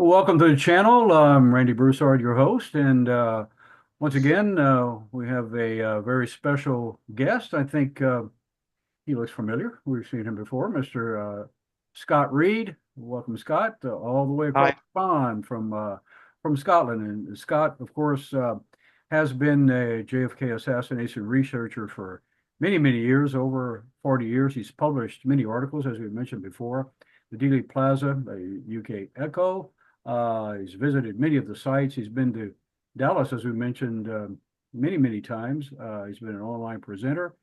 Welcome to the channel. I'm Randy Broussard, your host, and once again, we have a very special guest. I think he looks familiar. We've seen him before, Mr. Scott Reid. Welcome, Scott, all the way across Hi. the pond from Scotland. And Scott, of course, has been a JFK assassination researcher for many, many years, over 40 years. He's published many articles, as we mentioned before, the Dealey Plaza, the UK Echo. He's visited many of the sites. He's been to Dallas, as we mentioned, many, many times. He's been an online presenter,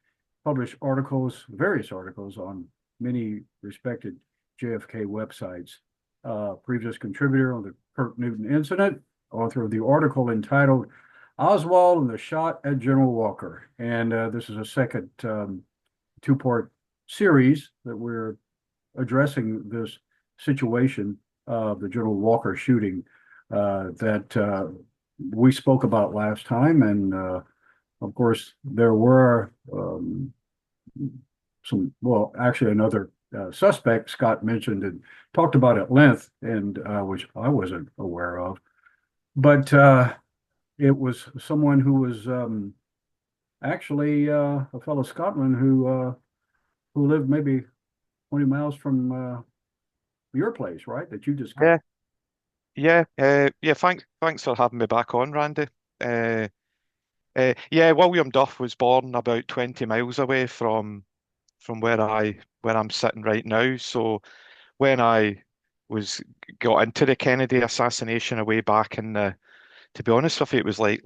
published articles, various articles on many respected JFK websites. Previous contributor on the Kirk Newton incident, author of the article entitled Oswald and the Shot at General Walker. And this is a second two-part series that we're addressing this situation of the General Walker shooting that we spoke about last time. And of course, there were well, actually, another suspect Scott mentioned and talked about at length, and which I wasn't aware of. But it was someone who was actually a fellow Scotland who lived maybe 20 miles from your place, right? That you discovered. Yeah, yeah. Thanks for having me back on, Randy. Uh, yeah, William Duff was born about 20 miles away from where I'm sitting right now. So when I was got into the Kennedy assassination away back in to be honest with you, it was like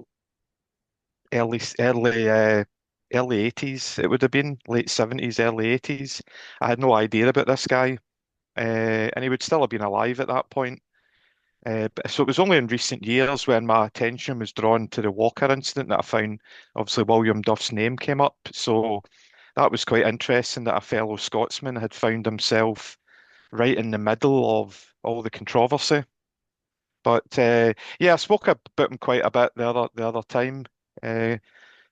early 80s. It would have been late 70s, early 80s. I had no idea about this guy, and he would still have been alive at that point. So it was only in recent years when my attention was drawn to the Walker incident that I found obviously William Duff's name came up. So that was quite interesting that a fellow Scotsman had found himself right in the middle of all the controversy. But yeah, I spoke about him quite a bit the other time, uh,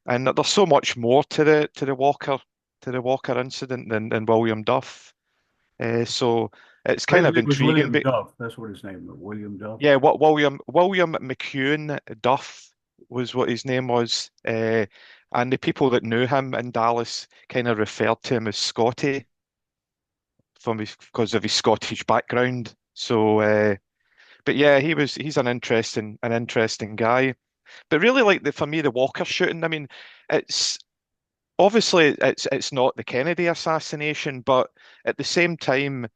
and there's so much more to the Walker incident than William Duff. So it's His kind of name was intriguing. William Duff. That's what his name was, William Duff. Yeah, what William McEwen Duff was what his name was, and the people that knew him in Dallas kind of referred to him as Scotty because of his Scottish background. So, but yeah, he's an interesting guy. But really, like for me, the Walker shooting. I mean, it's obviously it's not the Kennedy assassination, but at the same time,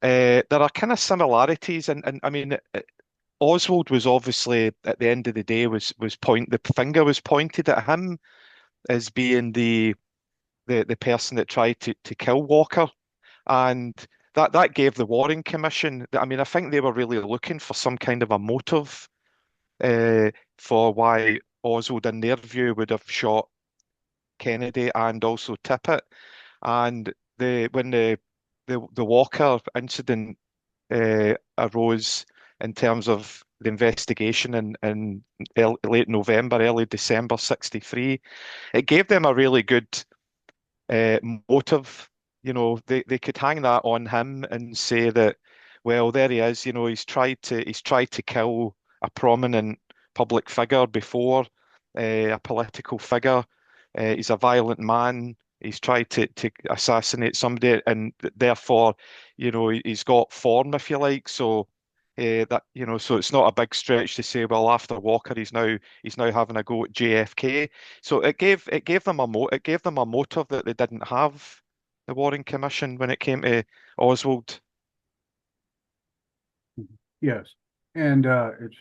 there are kind of similarities, and I mean. Oswald was obviously at the end of the day the finger was pointed at him as being the person that tried to kill Walker, and that gave the Warren Commission. I mean, I think they were really looking for some kind of a motive uh, for why Oswald, in their view, would have shot Kennedy and also Tippit, and when the Walker incident arose in terms of the investigation in late November, early December 63. It gave them a really good uh, motive. They could hang that on him and say that, well, there he is. He's tried to kill a prominent public figure before, a political figure. He's a violent man. He's tried to assassinate somebody, and therefore, he's got form, if you like. So so it's not a big stretch to say, well, after Walker, he's now having a go at JFK. So it gave them a motive that they didn't have, the Warren Commission, when it came to Oswald. Yes. And it's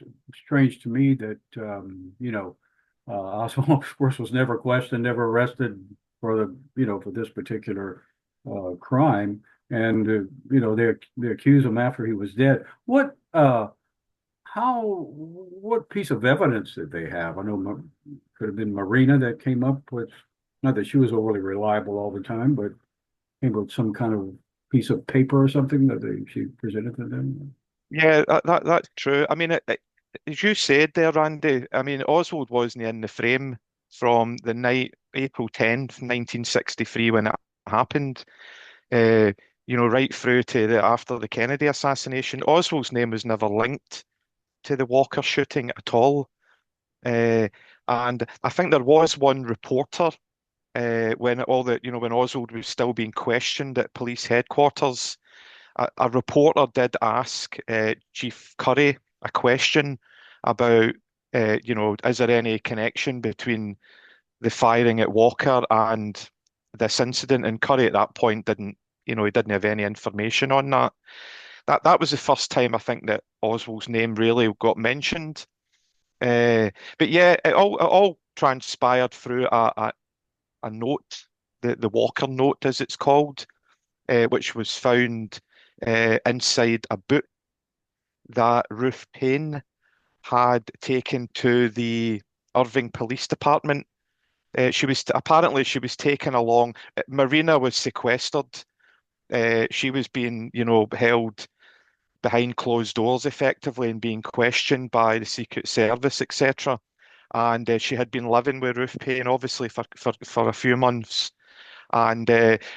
strange to me that, Oswald, of course, was never questioned, never arrested for for this particular crime. And, they accuse him after he was dead. What piece of evidence did they have? I know could have been Marina that came up with, not that she was overly reliable all the time, but came with some kind of piece of paper or something that she presented to them. Yeah, that's true. I mean, as you said there, Randy, I mean, Oswald wasn't in the frame from the night, April 10th, 1963, when it happened. Uh, right through to after the Kennedy assassination. Oswald's name was never linked to the Walker shooting at all. Uh, and I think there was one reporter when when Oswald was still being questioned at police headquarters. A reporter did ask Chief Curry a question about, is there any connection between the firing at Walker and this incident? And Curry at that point he didn't have any information on that. That was the first time I think that Oswald's name really got mentioned. Uh, but yeah, it all transpired through a note, the Walker note as it's called, which was found inside a book that Ruth Payne had taken to the Irving Police Department. She was taken along. Marina was sequestered. She was being, held behind closed doors effectively and being questioned by the Secret Service, etc. And she had been living with Ruth Payne, obviously, for a few months. And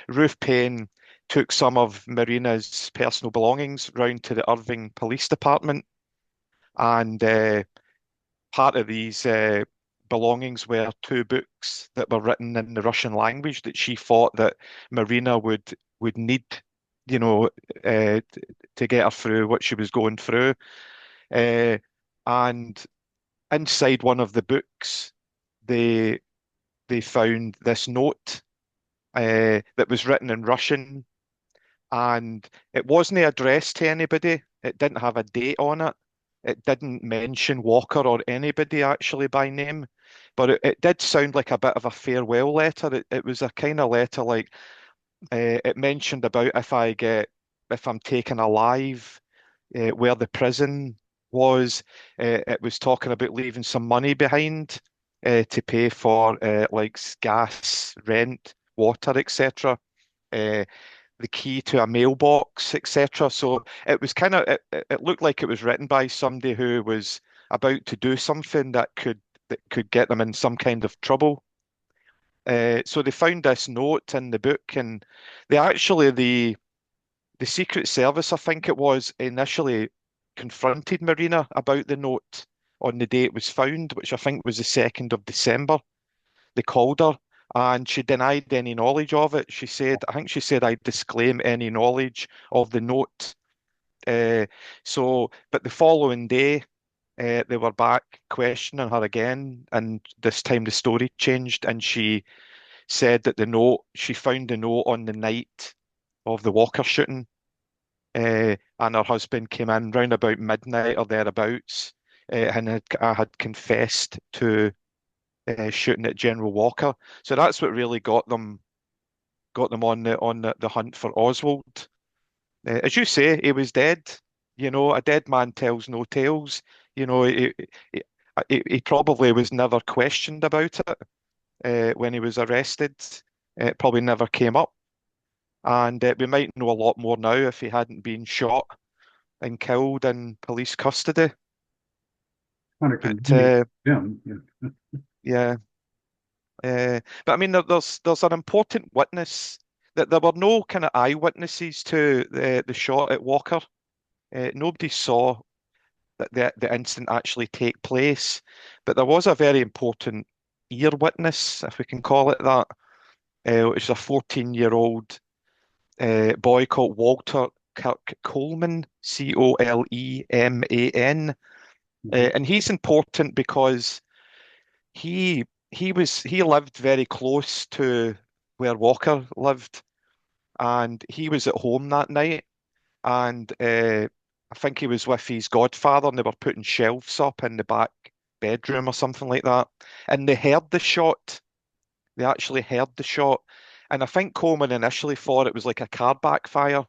Ruth Payne took some of Marina's personal belongings round to the Irving Police Department. And part of these belongings were two books that were written in the Russian language that she thought that Marina would need, you know, to get her through what she was going through. Uh, and inside one of the books, they they found this note that was written in Russian, and it wasn't addressed to anybody. It didn't have a date on it. It didn't mention Walker or anybody actually by name, but it did sound like a bit of a farewell letter. It was a kind of letter like it mentioned about if I'm taken alive, where the prison was. It was talking about leaving some money behind to pay for like gas, rent, water, etc. The key to a mailbox, etc. So it was it looked like it was written by somebody who was about to do something that could get them in some kind of trouble. So they found this note in the book, and the Secret Service, I think it was, initially confronted Marina about the note on the day it was found, which I think was the 2nd of December. They called her and she denied any knowledge of it. I think she said, I disclaim any knowledge of the note. Uh, but the following day, they were back questioning her again, and this time the story changed, and she said that she found the note on the night of the Walker shooting, and her husband came in round about midnight or thereabouts, and had confessed to shooting at General Walker. So that's what really got them on the hunt for Oswald. As you say, he was dead. A dead man tells no tales. He, he probably was never questioned about it when he was arrested. It probably never came up. And we might know a lot more now if he hadn't been shot and killed in police custody. Kind of But convenient. Yeah, yeah. yeah, but I mean, there's an important witness that there were no kind of eyewitnesses to the shot at Walker. Nobody saw that the incident actually take place, but there was a very important ear witness, if we can call it that, which is a 14-year-old boy called Walter Kirk Coleman, Coleman, Mhm. and he's important because he lived very close to where Walker lived, and he was at home that night, and I think he was with his godfather, and they were putting shelves up in the back bedroom or something like that, and they heard the shot. They actually heard the shot, and I think Coleman initially thought it was like a car backfire,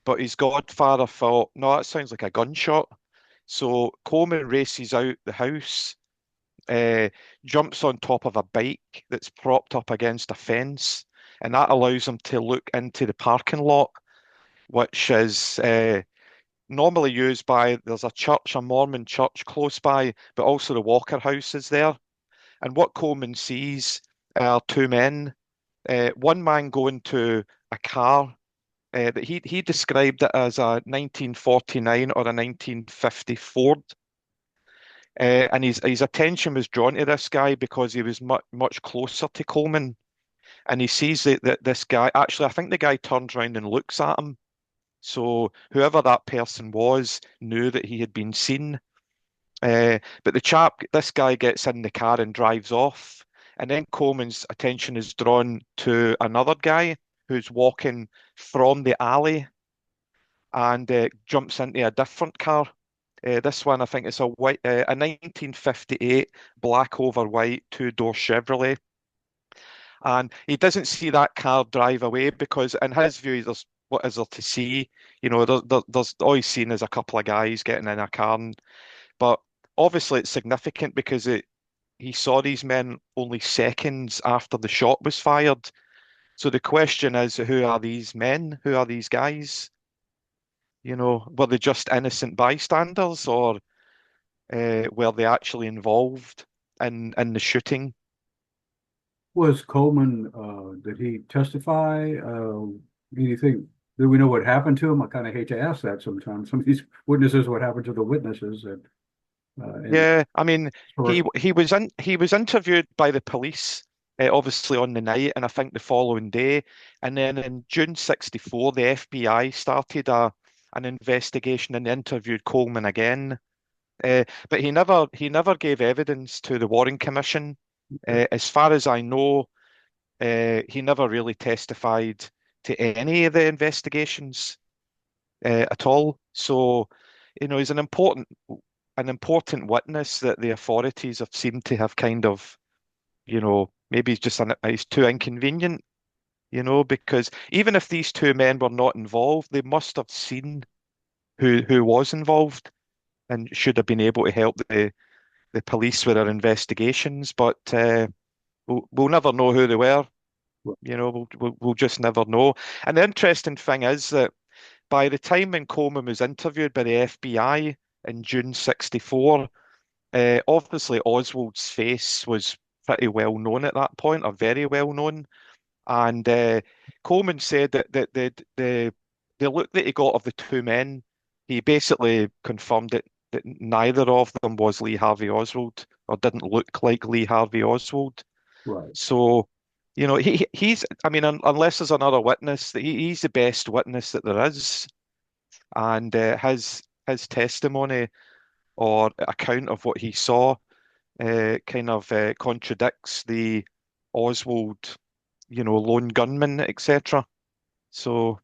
but his godfather thought, no, that sounds like a gunshot. So Coleman races out the house, uh, jumps on top of a bike that's propped up against a fence, and that allows him to look into the parking lot, which is normally used there's a church, a Mormon church close by, but also the Walker house is there. And what Coleman sees are two men, one man going to a car that he described it as a 1949 or a 1950 Ford. And his attention was drawn to this guy because he was much closer to Coleman. And he sees that this guy, actually, I think the guy turns around and looks at him. So whoever that person was knew that he had been seen. But this guy gets in the car and drives off. And then Coleman's attention is drawn to another guy who's walking from the alley and jumps into a different car. This one, I think it's a 1958 black over white two-door Chevrolet. And he doesn't see that car drive away because, in his view, there's what is there to see? There's all he's seen is a couple of guys getting in a car. But obviously, it's significant because he saw these men only seconds after the shot was fired. So the question is, who are these men? Who are these guys? Were they just innocent bystanders, or were they actually involved in the shooting? Was Coleman, did he testify? Anything? Do we know what happened to him? I kind of hate to ask that sometimes. Some of these witnesses, what happened to the witnesses and Yeah, I mean, or he was interviewed by the police, obviously on the night, and I think the following day, and then in June '64, the FBI started an investigation and interviewed Coleman again. But he never gave evidence to the Warren Commission. As far as I know, he never really testified to any of the investigations at all. So, he's an important witness that the authorities have seemed to have kind of, maybe he's too inconvenient, because even if these two men were not involved, they must have seen who was involved and should have been able to help the police with their investigations. But we'll never know who they were. We'll just never know. And the interesting thing is that by the time when Coleman was interviewed by the FBI in June '64, obviously Oswald's face was pretty well known at that point, or very well known. And Coleman said that the look that he got of the two men, he basically confirmed that neither of them was Lee Harvey Oswald or didn't look like Lee Harvey Oswald. right, So, I mean, unless there's another witness, he's the best witness that there is, and his testimony or account of what he saw kind of contradicts the Oswald, lone gunman, etc. So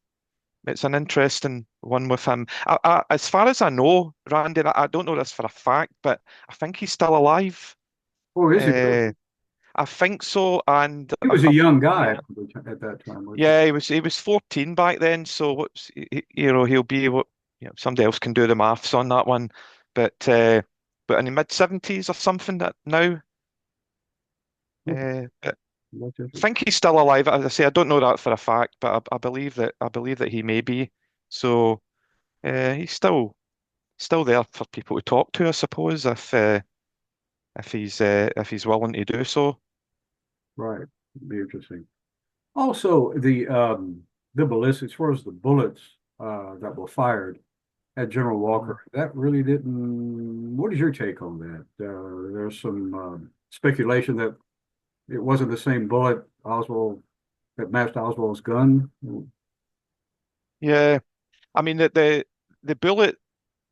it's an interesting one with him. As far as I know, Randy, I don't know this for a fact, but I think he's still alive. oh, is he really? Uh, I think so, and He was a young guy yeah, at that time, wasn't yeah, he was 14 back then, so he'll be what somebody else can do the maths on that one, but in the mid 70s or something that now. he? Okay, But that's I interesting. think he's still alive. As I say, I don't know that for a fact, but I believe that he may be. So he's still there for people to talk to, I suppose, if he's willing to do so. Right, be interesting. Also, the ballistics, as far as the bullets that were fired at General Mm. Walker, that really didn't. What is your take on that? There's some speculation that it wasn't the same bullet Oswald that matched Oswald's gun. Yeah, I mean the bullet.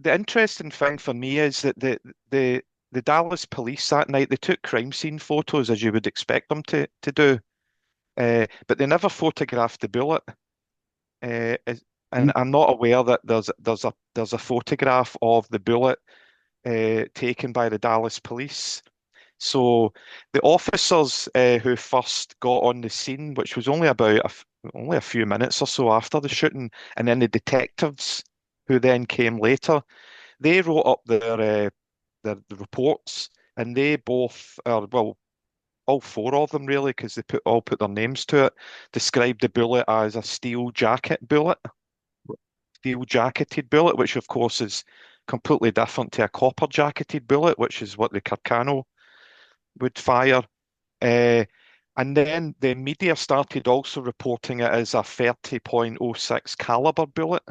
The interesting thing for me is that the Dallas police that night they took crime scene photos as you would expect them to do, but they never photographed the bullet. Uh, is- and I'm not aware that there's a photograph of the bullet taken by the Dallas police. So the officers who first got on the scene, which was only a few minutes or so after the shooting, and then the detectives who then came later, they wrote up their reports, and they both, well, all four of them really, because they all put their names to it, described the bullet as a steel jacketed bullet, which of course is completely different to a copper jacketed bullet, which is what the Carcano would fire. Uh, And then the media started also reporting it as a 30.06 caliber bullet,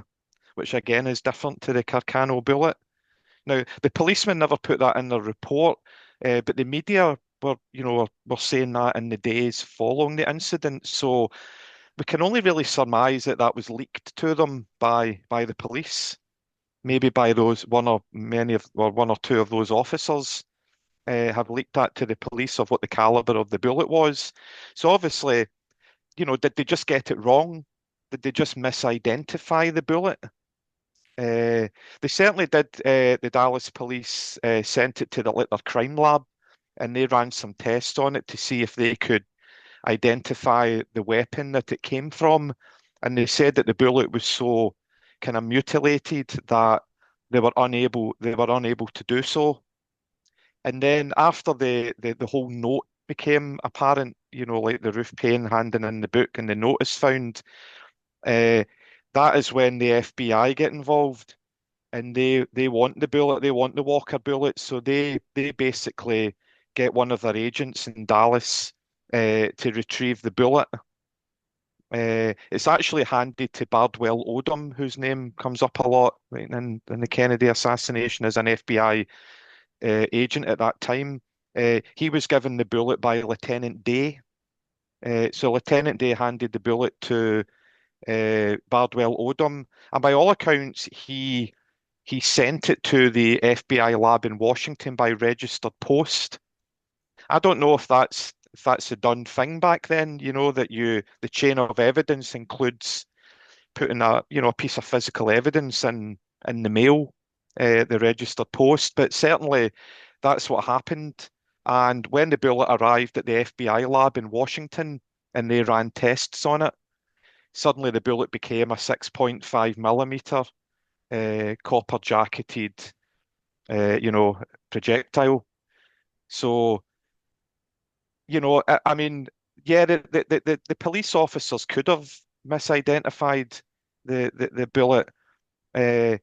which again is different to the Carcano bullet. Now, the policemen never put that in their report, but the media were saying that in the days following the incident. So we can only really surmise that that was leaked to them by the police, maybe by those one or two of those officers have leaked that to the police of what the caliber of the bullet was. So obviously, did they just get it wrong? Did they just misidentify the bullet? They certainly did. The Dallas police sent it to their crime lab, and they ran some tests on it to see if they could identify the weapon that it came from. And they said that the bullet was so kind of mutilated that they were unable to do so. And then after the whole note became apparent, like the roof pane handing in the book and the notice found, uh, that is when the FBI get involved and they want the bullet, they want the Walker bullet, so they basically get one of their agents in Dallas to retrieve the bullet. It's actually handed to Bardwell Odom, whose name comes up a lot right, in the Kennedy assassination as an FBI agent at that time. He was given the bullet by Lieutenant Day. So Lieutenant Day handed the bullet to Bardwell Odom, and by all accounts, he sent it to the FBI lab in Washington by registered post. I don't know if that's a done thing back then, that the chain of evidence includes putting a piece of physical evidence in the mail, the registered post, but certainly that's what happened. And when the bullet arrived at the FBI lab in Washington and they ran tests on it, suddenly the bullet became a 6.5 millimeter copper jacketed, projectile. So, I mean, yeah, the police officers could have misidentified the bullet, uh,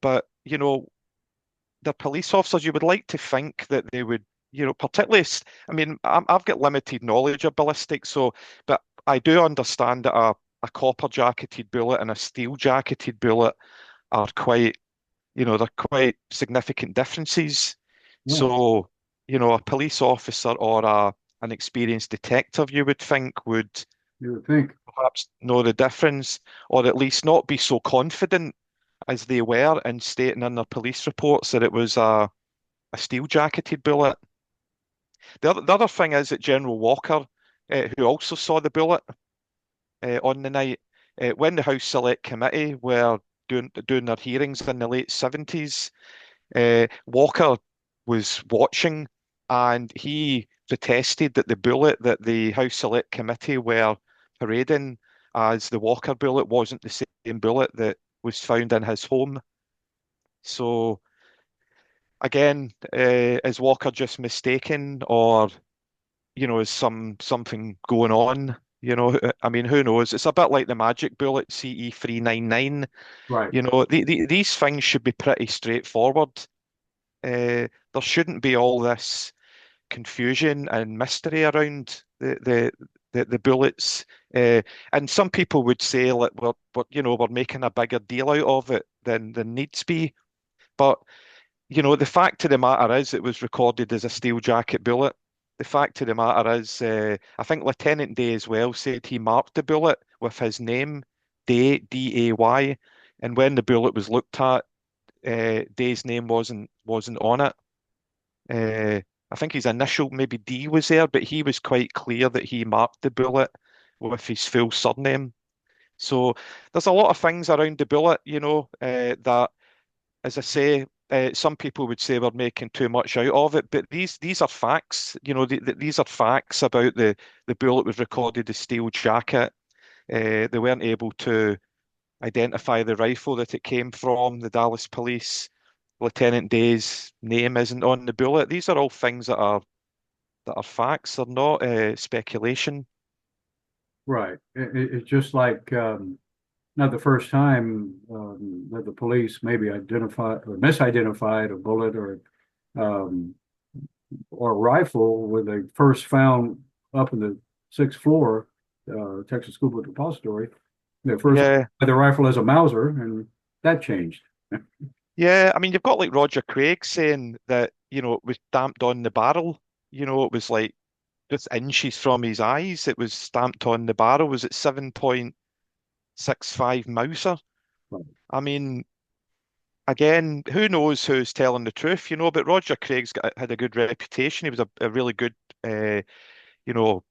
but they're police officers. You would like to think that they would, particularly. I mean, I've got limited knowledge of ballistics, but I do understand that a copper jacketed bullet and a steel jacketed bullet are they're quite significant differences. Yeah, So, a police officer or an experienced detective, you would think, would you would think. perhaps know the difference, or at least not be so confident as they were in stating in their police reports that it was a steel jacketed bullet. The other thing is that General Walker, who also saw the bullet on the night, when the House Select Committee were doing their hearings in the late 70s, Walker was watching and he protested that the bullet that the House Select Committee were parading as the Walker bullet wasn't the same bullet that was found in his home. So again, is Walker just mistaken, or is something going on? I mean, who knows? It's a bit like the magic bullet CE-399. Right. These things should be pretty straightforward. There shouldn't be all this confusion and mystery around the bullets. And some people would say, like, we're making a bigger deal out of it than needs be. But the fact of the matter is, it was recorded as a steel jacket bullet. The fact of the matter is, I think Lieutenant Day as well said he marked the bullet with his name, Day, D-A-Y, and when the bullet was looked at, Day's name wasn't on it. Uh, I think his initial, maybe D, was there, but he was quite clear that he marked the bullet with his full surname. So there's a lot of things around the bullet, that, as I say, some people would say we're making too much out of it, but these are facts. These are facts about the bullet was recorded as steel jacket. They weren't able to identify the rifle that it came from. The Dallas police, Lieutenant Day's name isn't on the bullet. These are all things that are facts. They're not speculation. Right. It's just like not the first time that the police maybe identified or misidentified a bullet um, or a rifle when they first found up in the sixth floor, Texas School Book Depository. They first Yeah. had the rifle as a Mauser, and that changed. Yeah, I mean, you've got like Roger Craig saying that, it was stamped on the barrel. It was like just inches from his eyes. It was stamped on the barrel. Was it 7.65 Mauser? I mean, again, who knows who's telling the truth, but Roger Craig's had a good reputation. He was a really good, you know,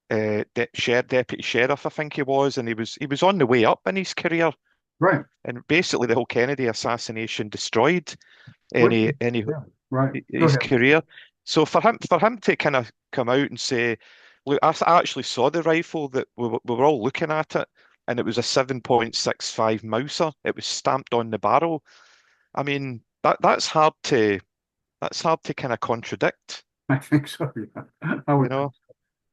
deputy sheriff, I think he was, and he was on the way up in his career. Right. And basically, the whole Kennedy assassination destroyed What? any Yeah. Right. Go his ahead. career. So for him to kind of come out and say, "Look, I actually saw the rifle that we were all looking at it, and it was a 7.65 Mauser. It was stamped on the barrel." I mean, that's hard to kind of contradict, I think so. Yeah. I you would think. know.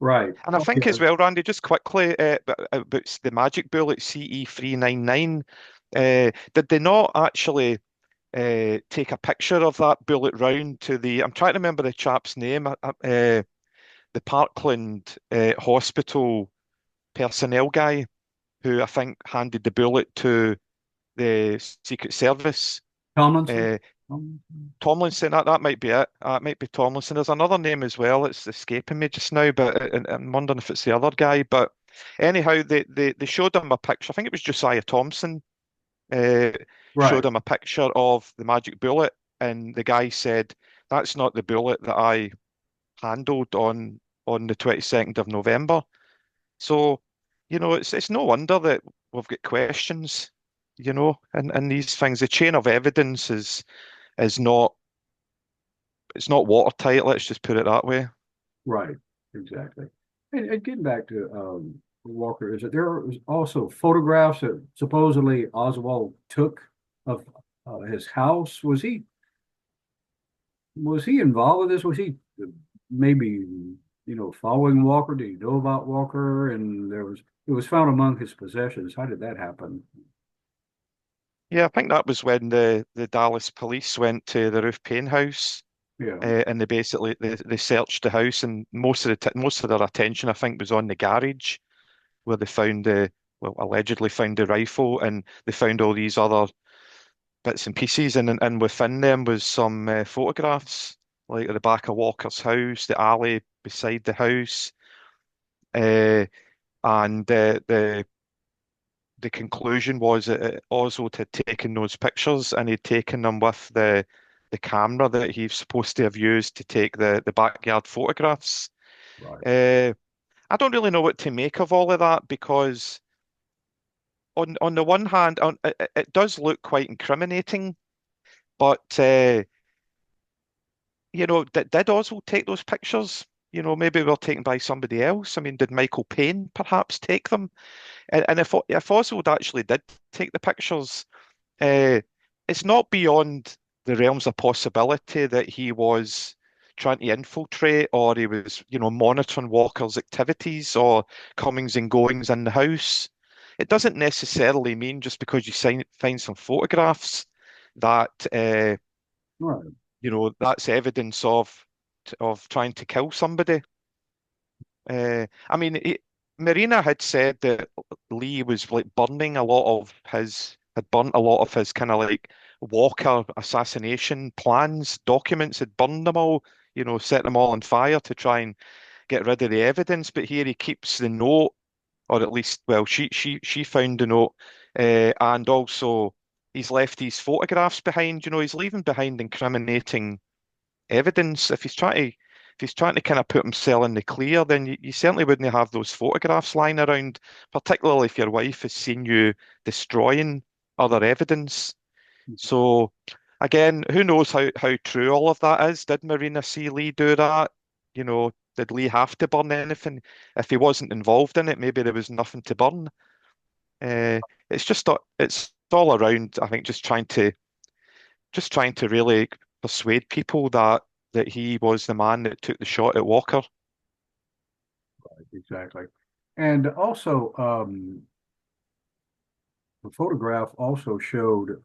Right. And I Oh, think yeah. as well, Randy, just quickly about the Magic Bullet CE399. Did they not actually take a picture of that bullet round to the? I'm trying to remember the chap's name. The Parkland Hospital personnel guy who I think handed the bullet to the Secret Service. Tomlinson. Uh, Tomlinson? Tomlinson, that might be it. It might be Tomlinson. There's another name as well. It's escaping me just now, but I'm wondering if it's the other guy. But anyhow, they showed him a picture. I think it was Josiah Thompson. Uh, Right. showed him a picture of the magic bullet, and the guy said, "That's not the bullet that I handled on the 22nd of November." So, it's no wonder that we've got questions, and these things. The chain of evidence is not it's not watertight, let's just put it that way. Right. Exactly. And getting back to Walker, is that there was also photographs that supposedly Oswald took of his house? Was he involved with this? Was he maybe following Walker? Did he know about Walker? And it was found among his possessions. How did that happen? Yeah, I think that was when the Dallas police went to the Roof Payne house, Yeah. and they searched the house, and most of their attention, I think, was on the garage where they found allegedly found the rifle, and they found all these other bits and pieces, and within them was some photographs, like at the back of Walker's house, the alley beside the house, uh, and the conclusion was that Oswald had taken those pictures and he'd taken them with the camera that he's supposed to have used to take the backyard photographs. Right. Uh, I don't really know what to make of all of that because on the one hand, it does look quite incriminating, but did Oswald take those pictures? Maybe they were taken by somebody else. I mean, did Michael Payne perhaps take them? And if Oswald actually did take the pictures, uh, it's not beyond the realms of possibility that he was trying to infiltrate or he was, monitoring Walker's activities or comings and goings in the house. It doesn't necessarily mean just because you find some photographs that Right. that's evidence of trying to kill somebody. I mean, Marina had said that Lee was like had burnt a lot of his kind of like Walker assassination plans, documents, had burned them all, set them all on fire to try and get rid of the evidence. But here he keeps the note, or at least, well, she found the note, and also he's left these photographs behind. He's leaving behind incriminating evidence. If he's trying to kind of put himself in the clear, then you certainly wouldn't have those photographs lying around, particularly if your wife has seen you destroying other evidence. So again, who knows how true all of that is? Did Marina see Lee do that? Did Lee have to burn anything? If he wasn't involved in it, maybe there was nothing to burn. It's all around, I think, just trying to really persuade people that he was the man that took the shot at Walker. Exactly. And also, the photograph also showed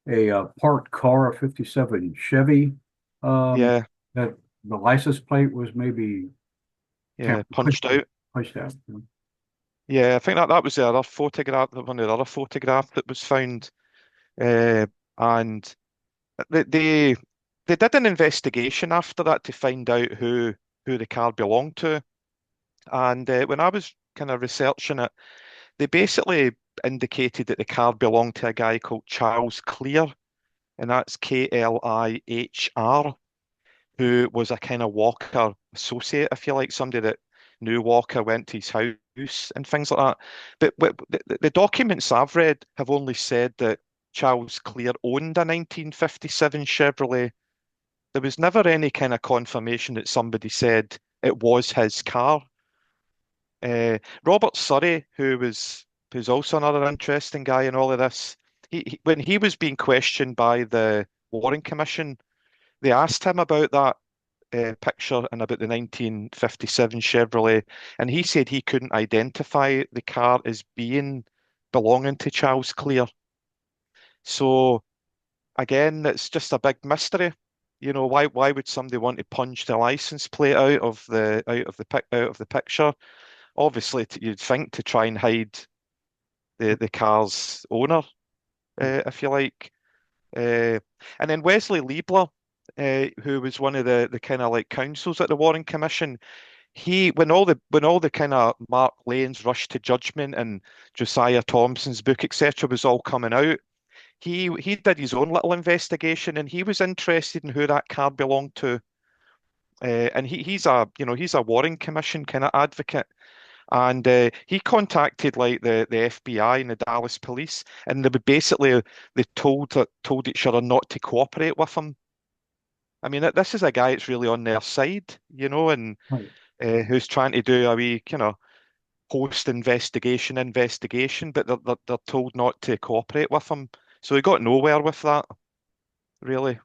a parked car, a 57 Chevy, um, Yeah, that the license plate was maybe Can't Yeah, punched out. push that. Yeah, I think that was the other photograph, one of the other photographs that was found. Uh, and they, they they did an investigation after that to find out who the car belonged to. And when I was kind of researching it, they basically indicated that the car belonged to a guy called Charles Clear, and that's Klihr, who was a kind of Walker associate, I feel like somebody that knew Walker, went to his house and things like that. But the documents I've read have only said that Charles Clear owned a 1957 Chevrolet. There was never any kind of confirmation that somebody said it was his car. Robert Surrey, who's also another interesting guy in all of this, when he was being questioned by the Warren Commission, they asked him about that picture and about the 1957 Chevrolet, and he said he couldn't identify the car as being belonging to Charles Clear. So again, it's just a big mystery. You know, why would somebody want to punch the license plate out of the picture? Obviously, you'd think to try and hide the car's owner, if you like. Uh, and then Wesley Liebler, who was one of the kind of like counsels at the Warren Commission, he when all the kind of Mark Lane's Rush to Judgment and Josiah Thompson's book, etc., was all coming out, he did his own little investigation and he was interested in who that car belonged to. And he's a Warren Commission kind of advocate. And he contacted like the FBI and the Dallas police, and they would basically they told each other not to cooperate with him. I mean, this is a guy that's really on their side, you know, and Right. who's trying to do a wee, post investigation, but they're told not to cooperate with him. So he got nowhere with that, really.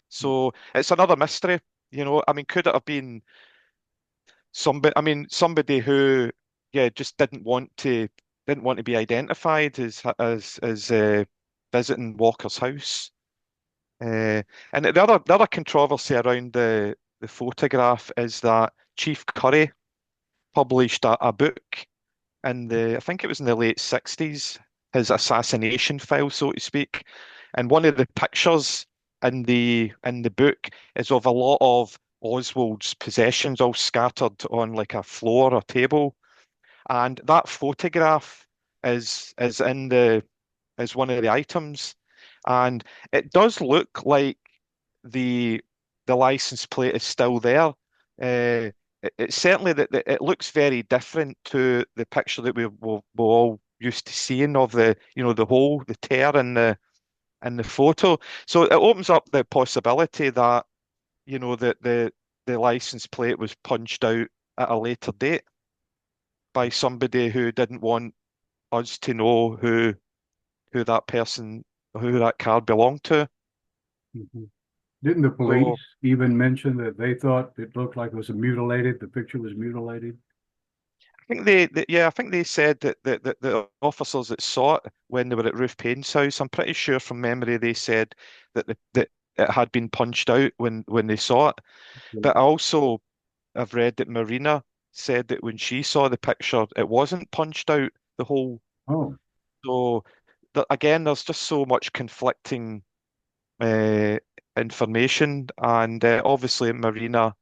So it's another mystery, you know. I mean, could it have been somebody? I mean, somebody who, yeah, just didn't want to be identified as visiting Walker's house. And the other controversy around the photograph is that Chief Curry published a book in I think it was in the late 60s, his assassination file, so to speak. And one of the pictures in the book is of a lot of Oswald's possessions all scattered on like a floor or table. And that photograph is in the is one of the items. And it does look like the the license plate is still there. It's certainly that it looks very different to the picture that we're all used to seeing of the hole, the tear in the photo. So it opens up the possibility that, that the license plate was punched out at a later date by somebody who didn't want us to know who that person, who that car belonged to. Mhm. Didn't the So police even mention that they thought it looked like it was mutilated? The picture was mutilated. I think I think they said that the officers that saw it when they were at Ruth Payne's house, I'm pretty sure from memory they said that it had been punched out when they saw it. But I also have read that Marina said that when she saw the picture, it wasn't punched out the whole. Oh, So again, there's just so much conflicting uh, information, and obviously Marina,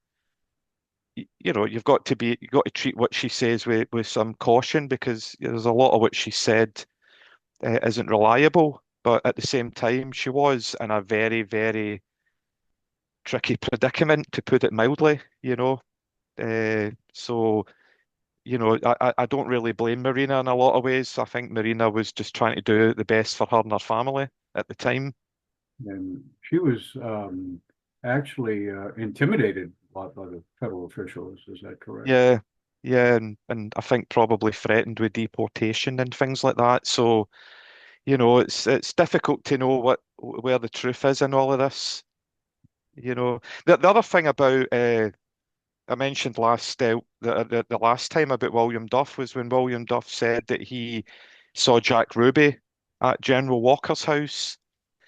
you've got to treat what she says with some caution because there's a lot of what she said isn't reliable. But at the same time, she was in a very, very tricky predicament, to put it mildly, you know. So, I don't really blame Marina in a lot of ways. I think Marina was just trying to do the best for her and her family at the time. and she was actually intimidated by the federal officials. Is that correct? Yeah, yeah, and I think probably threatened with deportation and things like that. So, it's difficult to know where the truth is in all of this. The other thing about I mentioned the last time about William Duff was when William Duff said that he saw Jack Ruby at General Walker's house.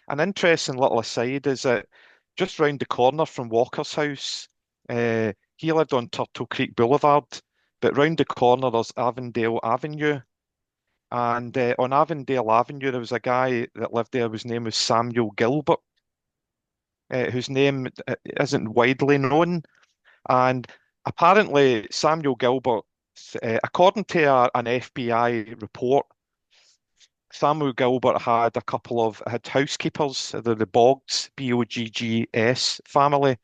An interesting little aside is that just round the corner from Walker's house, he lived on Turtle Creek Boulevard, but round the corner there's Avondale Avenue. And on Avondale Avenue, there was a guy that lived there whose name was Samuel Gilbert, whose name isn't widely known. And apparently, Samuel Gilbert, according to an FBI report, Samuel Gilbert had housekeepers, the Boggs, Boggs family,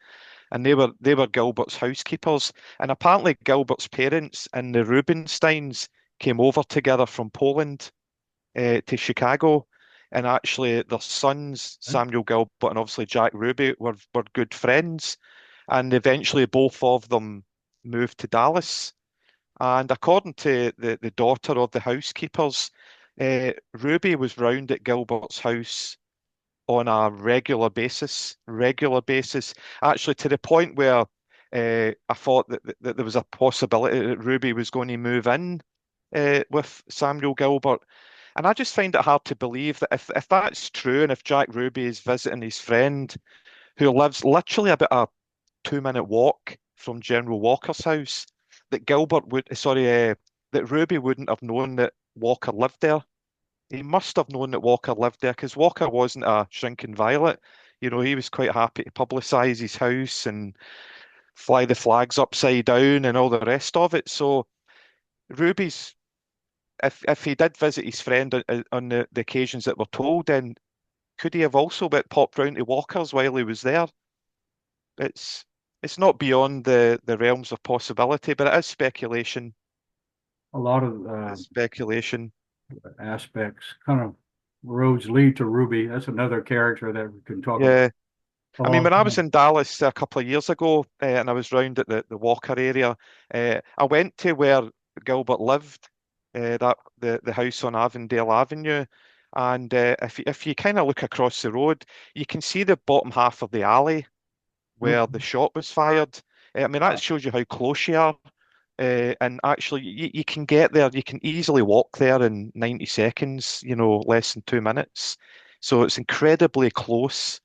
and they were Gilbert's housekeepers. And apparently, Gilbert's parents and the Rubensteins came over together from Poland to Chicago. And actually, their sons, Samuel Gilbert and obviously Jack Ruby, were good friends. And eventually, both of them moved to Dallas. And according to the daughter of the housekeepers, Ruby was round at Gilbert's house on a regular basis, actually to the point where I thought that there was a possibility that Ruby was going to move in with Samuel Gilbert. And I just find it hard to believe that if that's true and if Jack Ruby is visiting his friend who lives literally about a 2-minute walk from General Walker's house, that that Ruby wouldn't have known that Walker lived there. He must have known that Walker lived there because Walker wasn't a shrinking violet. You know, he was quite happy to publicize his house and fly the flags upside down and all the rest of it. So Ruby's, if he did visit his friend on the occasions that were told, then could he have also popped round to Walker's while he was there? It's it's not beyond the realms of possibility, but it is speculation. A lot of It's speculation. aspects, kind of roads lead to Ruby. That's another character that we can talk about Yeah. a I mean, long when I was time. in Dallas a couple of years ago, and I was round at the Walker area, I went to where Gilbert lived, the house on Avondale Avenue, and if you kind of look across the road, you can see the bottom half of the alley where the Okay. shot was fired. I mean, that shows you how close you are. And actually, you can get there. You can easily walk there in 90 seconds, less than 2 minutes. So it's incredibly close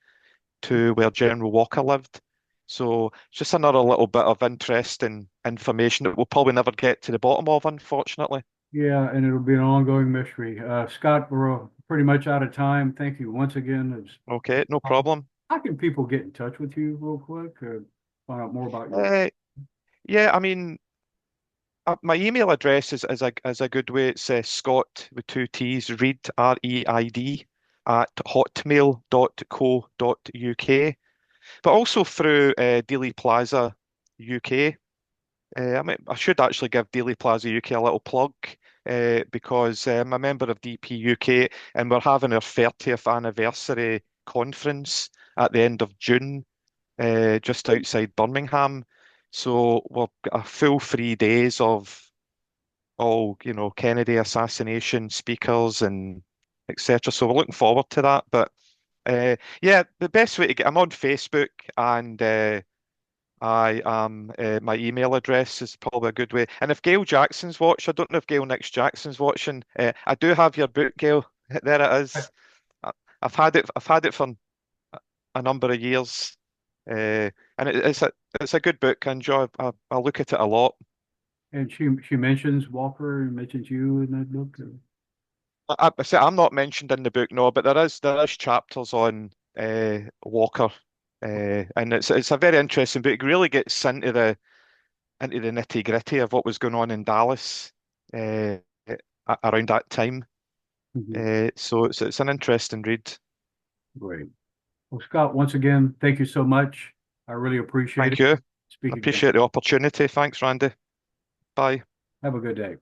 to where General Walker lived. So it's just another little bit of interesting information that we'll probably never get to the bottom of, unfortunately. Yeah, and it'll be an ongoing mystery. Scott, we're pretty much out of time. Thank you once again. Okay, no problem. How can people get in touch with you real quick? Find out more about your. Uh, yeah, I mean, my email address is a good way. It's Scott with two T's, Reid, Reid, at hotmail.co.uk, but also through Dealey Plaza UK. I mean, I should actually give Dealey Plaza UK a little plug because I'm a member of DP UK and we're having our 30th anniversary conference at the end of June, just outside Birmingham. So we've got a full 3 days of all, Kennedy assassination speakers and etc. So we're looking forward to that. But yeah, the best way to I'm on Facebook and my email address is probably a good way. And if Gail Jackson's watched, I don't know if Gail Nix Jackson's watching. I do have your book, Gail. There it is. I- I've had it. I've had it for a number of years, and it's a good book. I enjoy. I look at it a lot. And she mentions Walker and mentions you in that book. I say I'm not mentioned in the book, no, but there is chapters on Walker, and it's a very interesting book. It really gets into the nitty-gritty of what was going on in Dallas around that time. Mhm. So it's an interesting read. Great. Well, Scott, once again, thank you so much. I really appreciate Thank it. you. I Speak again. appreciate the opportunity. Thanks, Randy. Bye. Have a good day.